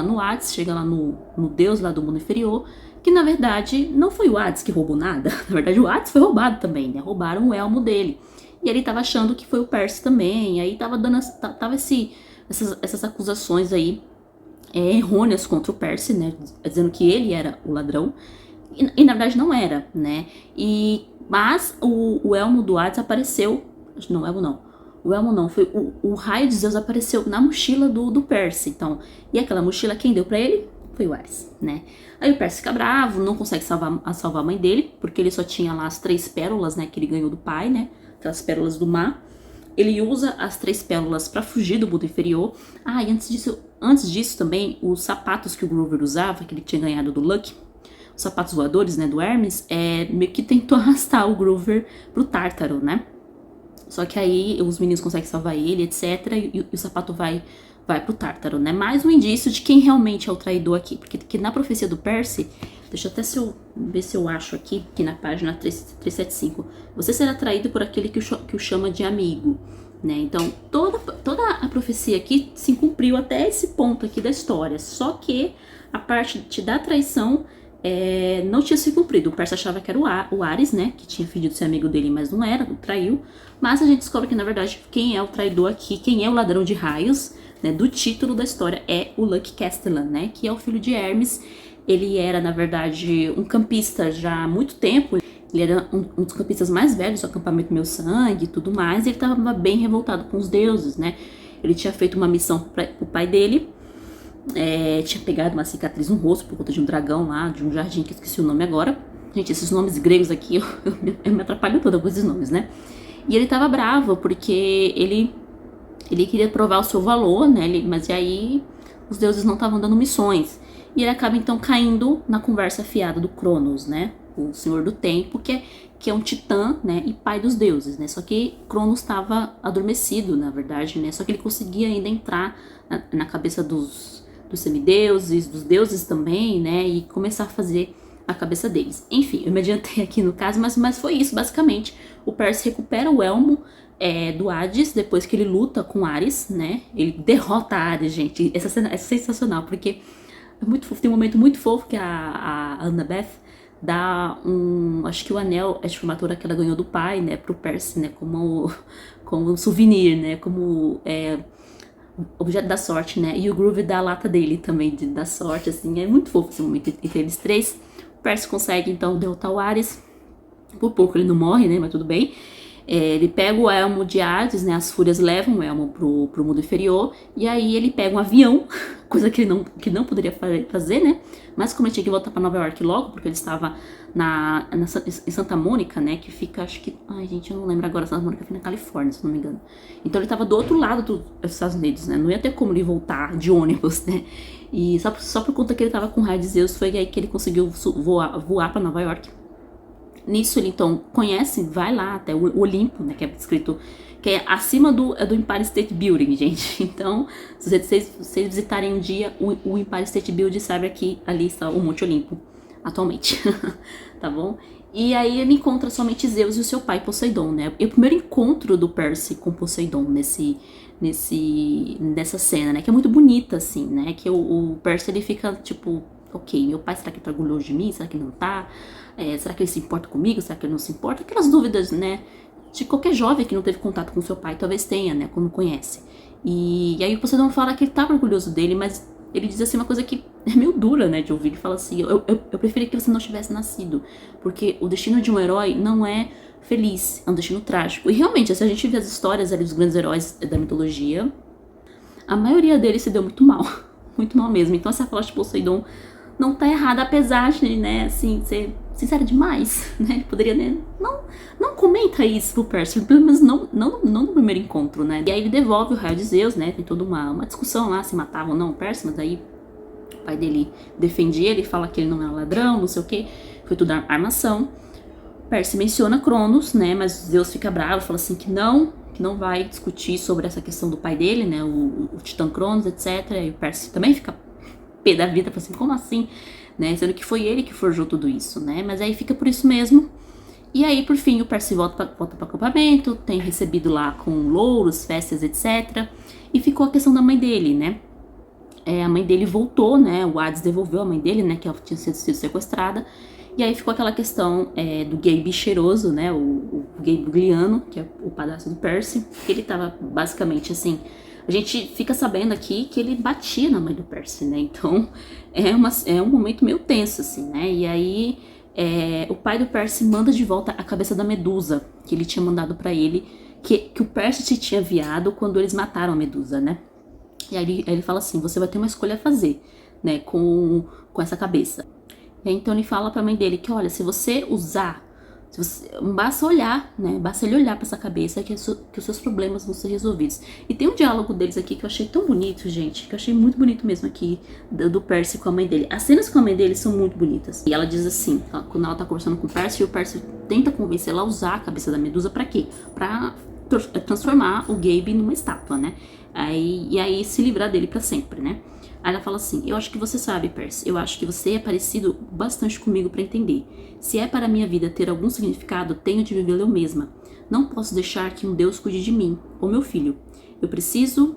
no Hades, chega lá no deus lá do mundo inferior, que na verdade não foi o Hades que roubou nada. Na verdade o Hades foi roubado também, né? Roubaram o elmo dele. E ele tava achando que foi o Percy também, aí tava dando essas acusações aí errôneas contra o Percy, né? Dizendo que ele era o ladrão. E na verdade não era, né? Mas o elmo do Hades apareceu. Não, o elmo não. O elmo não, foi o raio de Zeus apareceu na mochila do Percy. Então, e aquela mochila, quem deu pra ele? Foi o Ares, né? Aí o Percy fica bravo, não consegue salvar a mãe dele, porque ele só tinha lá as 3 pérolas, né? Que ele ganhou do pai, né? Aquelas pérolas do mar. Ele usa as 3 pérolas pra fugir do mundo inferior. E antes disso também, os sapatos que o Grover usava, que ele tinha ganhado do Lucky, os sapatos voadores, né, do Hermes, meio que tentou arrastar o Grover pro Tártaro, né? Só que aí os meninos conseguem salvar ele, etc. E o sapato vai pro Tártaro, né? Mais um indício de quem realmente é o traidor aqui. Porque na profecia do Percy, deixa eu até ver se eu acho aqui na página 375. Você será traído por aquele que o chama de amigo, né? Então, toda a profecia aqui se cumpriu até esse ponto aqui da história. Só que a parte da traição não tinha se cumprido. O Percy achava que era o Ares, né? Que tinha fingido ser amigo dele, mas não era, traiu. Mas a gente descobre que, na verdade, quem é o traidor aqui, quem é o ladrão de raios, né? Do título da história é o Lucky Castellan, né? Que é o filho de Hermes. Ele era, na verdade, um campista já há muito tempo. Ele era um dos campistas mais velhos do acampamento Meu Sangue e tudo mais. E ele estava bem revoltado com os deuses, né? Ele tinha feito uma missão pro pai dele. Tinha pegado uma cicatriz no rosto por conta de um dragão lá, de um jardim que eu esqueci o nome agora. Gente, esses nomes gregos aqui, eu me atrapalho toda com esses nomes, né? E ele tava bravo, porque ele queria provar o seu valor, né? Mas e aí os deuses não estavam dando missões. E ele acaba então caindo na conversa fiada do Cronos, né? O Senhor do Tempo, que é um titã, né? E pai dos deuses, né? Só que Cronos estava adormecido, na verdade, né? Só que ele conseguia ainda entrar na cabeça dos semideuses, dos deuses também, né? E começar a fazer a cabeça deles. Enfim, eu me adiantei aqui no caso, mas foi isso, basicamente. O Percy recupera o elmo do Hades, depois que ele luta com Ares, né? Ele derrota Ares, gente. Essa cena é sensacional, porque é muito fofo. Tem um momento muito fofo que a Annabeth dá acho que o anel de formatura que ela ganhou do pai, né? Pro Percy, né? Como um souvenir, né? Como objeto da sorte, né? E o Groove dá a lata dele também, da sorte, assim. É muito fofo esse momento entre eles três. O Percy consegue, então, derrotar o Ares. Por pouco ele não morre, né? Mas tudo bem. Ele pega o elmo de Hades, né? As fúrias levam o elmo pro mundo inferior. E aí ele pega um avião, coisa que ele não poderia fazer, né? Mas como ele tinha que voltar pra Nova York logo, porque ele estava em Santa Mônica, né? Que fica, acho que... Ai, gente, eu não lembro agora. Santa Mônica fica na Califórnia, se não me engano. Então ele estava do outro lado dos Estados Unidos, né? Não ia ter como ele voltar de ônibus, né? E só por conta que ele estava com o raio de Zeus, foi aí que ele conseguiu voar pra Nova York. Nisso ele então conhece, vai lá até o Olimpo, né, que é escrito, que é acima do Empire State Building, gente. Então, se vocês visitarem um dia o Empire State Building, sabe que ali está o Monte Olimpo, atualmente, tá bom? E aí ele encontra somente Zeus e o seu pai Poseidon, né? E o primeiro encontro do Percy com Poseidon nessa cena, né? Que é muito bonita, assim, né? Que o Percy, ele fica, tipo, ok, meu pai, será que tá orgulhoso de mim? Será que não tá? Será que ele se importa comigo? Será que ele não se importa? Aquelas dúvidas, né? De qualquer jovem que não teve contato com seu pai, talvez tenha, né? Quando conhece. E aí o Poseidon fala que ele tá orgulhoso dele, mas ele diz assim uma coisa que é meio dura, né? De ouvir. Ele fala assim, eu preferia que você não tivesse nascido. Porque o destino de um herói não é feliz, é um destino trágico. E realmente, se a gente vê as histórias ali dos grandes heróis da mitologia, a maioria deles se deu muito mal. Muito mal mesmo. Então essa fala de Poseidon não tá errada, apesar de, né, assim, ser sincera demais, né? Ele poderia, né, não comenta isso pro Percy, pelo menos não no primeiro encontro, né? E aí ele devolve o raio de Zeus, né? Tem toda uma discussão lá, se matava ou não o Percy, mas aí o pai dele defende ele, fala que ele não é um ladrão, não sei o que, foi tudo armação. Percy menciona Cronos, né? Mas Zeus fica bravo, fala assim que não vai discutir sobre essa questão do pai dele, né? O Titã Cronos, etc. E o Percy também fica pé da vida, assim, como assim? Né? Sendo que foi ele que forjou tudo isso, né? Mas aí fica por isso mesmo. E aí, por fim, o Percy volta para o acampamento, tem recebido lá com louros, festas, etc. E ficou a questão da mãe dele, né? A mãe dele voltou, né? O Hades devolveu a mãe dele, né? Que ela tinha sido sequestrada. E aí ficou aquela questão do Gabe cheiroso, né? O Gabe Gliano, que é o padrasto do Percy. Ele tava basicamente assim... A gente fica sabendo aqui que ele batia na mãe do Percy, né? Então é um momento meio tenso, assim, né? E aí o pai do Percy manda de volta a cabeça da Medusa, que ele tinha mandado pra ele, que o Percy tinha enviado quando eles mataram a Medusa, né? E aí ele fala assim, você vai ter uma escolha a fazer, né? Com essa cabeça. E aí, então ele fala pra mãe dele que, olha, se você usar... basta olhar, né? Basta ele olhar pra essa cabeça que os seus problemas vão ser resolvidos. E tem um diálogo deles aqui que eu achei tão bonito, gente. Que eu achei muito bonito mesmo aqui, do Percy com a mãe dele. As cenas com a mãe dele são muito bonitas. E ela diz assim, quando ela tá conversando com o Percy, e o Percy tenta convencer ela a usar a cabeça da Medusa pra quê? Pra transformar o Gabe numa estátua, né? E aí se livrar dele pra sempre, né? Aí ela fala assim, eu acho que você sabe, Percy, eu acho que você é parecido bastante comigo pra entender. Se é para a minha vida ter algum significado, tenho de vivê-la eu mesma. Não posso deixar que um Deus cuide de mim, ou meu filho. Eu preciso,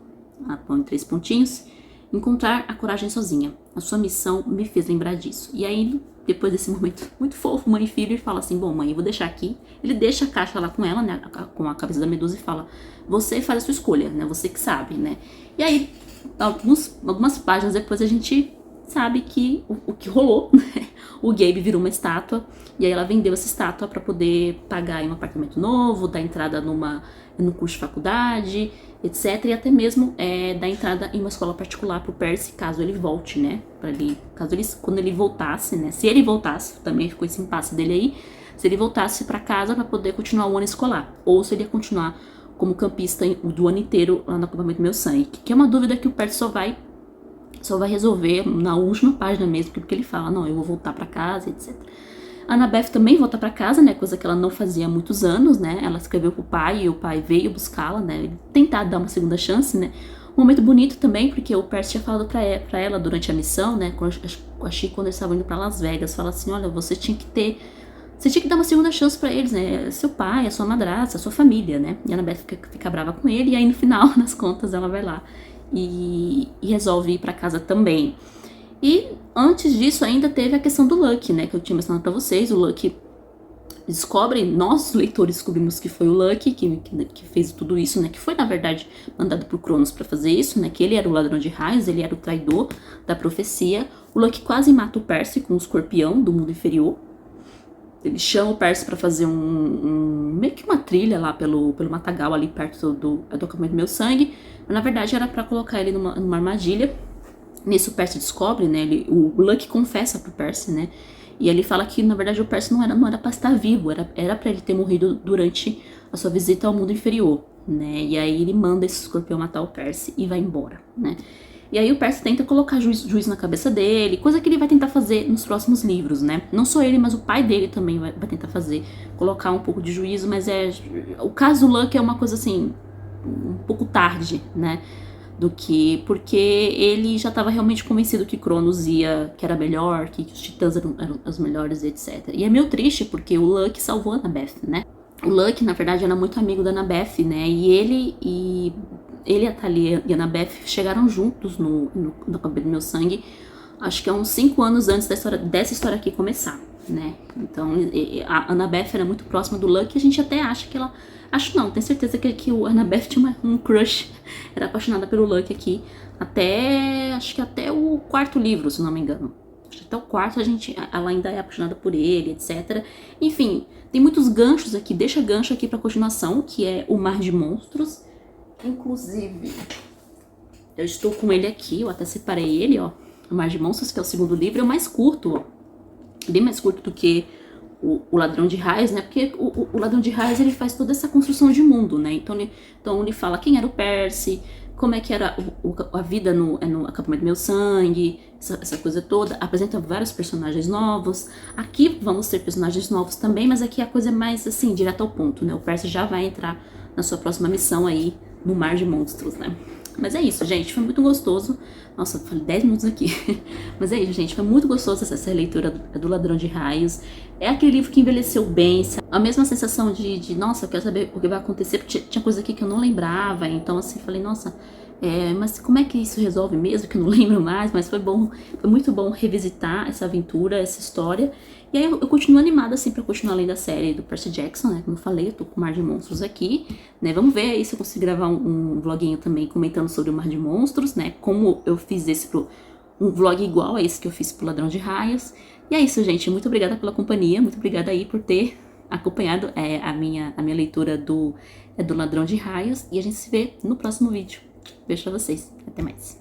põe 3 pontinhos, encontrar a coragem sozinha. A sua missão me fez lembrar disso. E aí, depois desse momento muito fofo, mãe e filho, ele fala assim, bom, mãe, eu vou deixar aqui. Ele deixa a caixa lá com ela, né, com a cabeça da Medusa e fala, você faz a sua escolha, né, você que sabe, né. E aí, algumas páginas depois a gente sabe que o que rolou, né? O Gabe virou uma estátua e aí ela vendeu essa estátua para poder pagar em um apartamento novo, dar entrada no curso de faculdade, etc. E até mesmo dar entrada em uma escola particular pro Percy, caso ele volte, né? Quando ele voltasse, né? Se ele voltasse, também ficou esse impasse dele aí, se ele voltasse para casa para poder continuar o ano escolar, ou se ele ia continuar como campista do ano inteiro lá no acampamento Meu Sangue, que é uma dúvida que o Percy só vai resolver na última página mesmo, porque ele fala, não, eu vou voltar pra casa, etc. A Annabeth também volta pra casa, né, coisa que ela não fazia há muitos anos, né, ela escreveu pro pai e o pai veio buscá-la, né, tentar dar uma segunda chance, né. Um momento bonito também, porque o Percy tinha falado pra ela durante a missão, né, achei quando eles estavam indo pra Las Vegas, fala assim, olha, você tinha que dar uma segunda chance pra eles, né? Seu pai, a sua madrasta, a sua família, né? E a Annabeth fica brava com ele, e aí no final, nas contas, ela vai lá e resolve ir pra casa também. E antes disso ainda teve a questão do Lucky, né? Que eu tinha mencionado pra vocês. O Lucky descobre, nós leitores descobrimos que foi o Lucky que fez tudo isso, né? Que foi, na verdade, mandado por Cronos pra fazer isso, né? Que ele era o ladrão de raios, ele era o traidor da profecia. O Lucky quase mata o Percy com o escorpião do mundo inferior. ele chama o Percy pra fazer meio que uma trilha lá pelo matagal ali perto do acampamento do Meu Sangue. Mas na verdade era pra colocar ele numa armadilha. Nisso o Percy descobre, né? O Lucky confessa pro Percy, né? E ele fala que na verdade o Percy não era pra estar vivo, era pra ele ter morrido durante a sua visita ao mundo inferior, né? E aí ele manda esse escorpião matar o Percy e vai embora, né? E aí o Percy tenta colocar juízo na cabeça dele, coisa que ele vai tentar fazer nos próximos livros, né? Não só ele, mas o pai dele também vai tentar fazer, colocar um pouco de juízo, mas o caso do Lucky é uma coisa assim, um pouco tarde, né? Porque ele já estava realmente convencido que Cronos que era melhor, que os titãs eram os melhores, etc. E é meio triste porque o Lucky salvou a Annabeth, né? O Lucky, na verdade, era muito amigo da Annabeth, né? E a Thalia e a Annabeth chegaram juntos no Cabelo do Meu Sangue, acho que há uns 5 anos antes dessa história aqui começar, né? Então, a Annabeth era muito próxima do Lucky, a gente até acha que ela... Acho não, tenho certeza que o Annabeth tinha um crush, era apaixonada pelo Lucky aqui, acho que até o 4º livro, se não me engano. Acho que até o 4º ela ainda é apaixonada por ele, etc. Enfim, tem muitos ganchos aqui, deixa gancho aqui pra continuação, que é o Mar de Monstros. Inclusive, eu estou com ele aqui, eu até separei ele, ó. O Mar de Monstros, que é o 2º livro, é o mais curto, ó. Bem mais curto do que o Ladrão de Raios, né? Porque o Ladrão de Raios, ele faz toda essa construção de mundo, né? Então ele fala quem era o Percy, como é que era a vida no acampamento do Meu Sangue, essa coisa toda. Apresenta vários personagens novos. Aqui vamos ter personagens novos também, mas aqui a coisa é mais, assim, direto ao ponto, né? O Percy já vai entrar na sua próxima missão aí, no Mar de Monstros, né? Mas é isso, gente, foi muito gostoso. Nossa, falei 10 minutos aqui. Mas é isso, gente, foi muito gostoso essa leitura do Ladrão de Raios. É aquele livro que envelheceu bem, sabe? A mesma sensação de nossa, eu quero saber o que vai acontecer, porque tinha coisa aqui que eu não lembrava. Então, assim, falei, nossa, mas como é que isso resolve mesmo, que eu não lembro mais. Mas foi muito bom revisitar essa aventura, essa história. E aí eu continuo animada, assim, pra continuar além da série do Percy Jackson, né? Como eu falei, eu tô com o Mar de Monstros aqui, né? Vamos ver aí se eu consigo gravar um vloguinho também comentando sobre o Mar de Monstros, né? Como eu fiz um vlog igual a esse que eu fiz pro Ladrão de Raios. E é isso, gente. Muito obrigada pela companhia, muito obrigada aí por ter acompanhado a minha leitura do Ladrão de Raios. E a gente se vê no próximo vídeo. Beijo pra vocês. Até mais.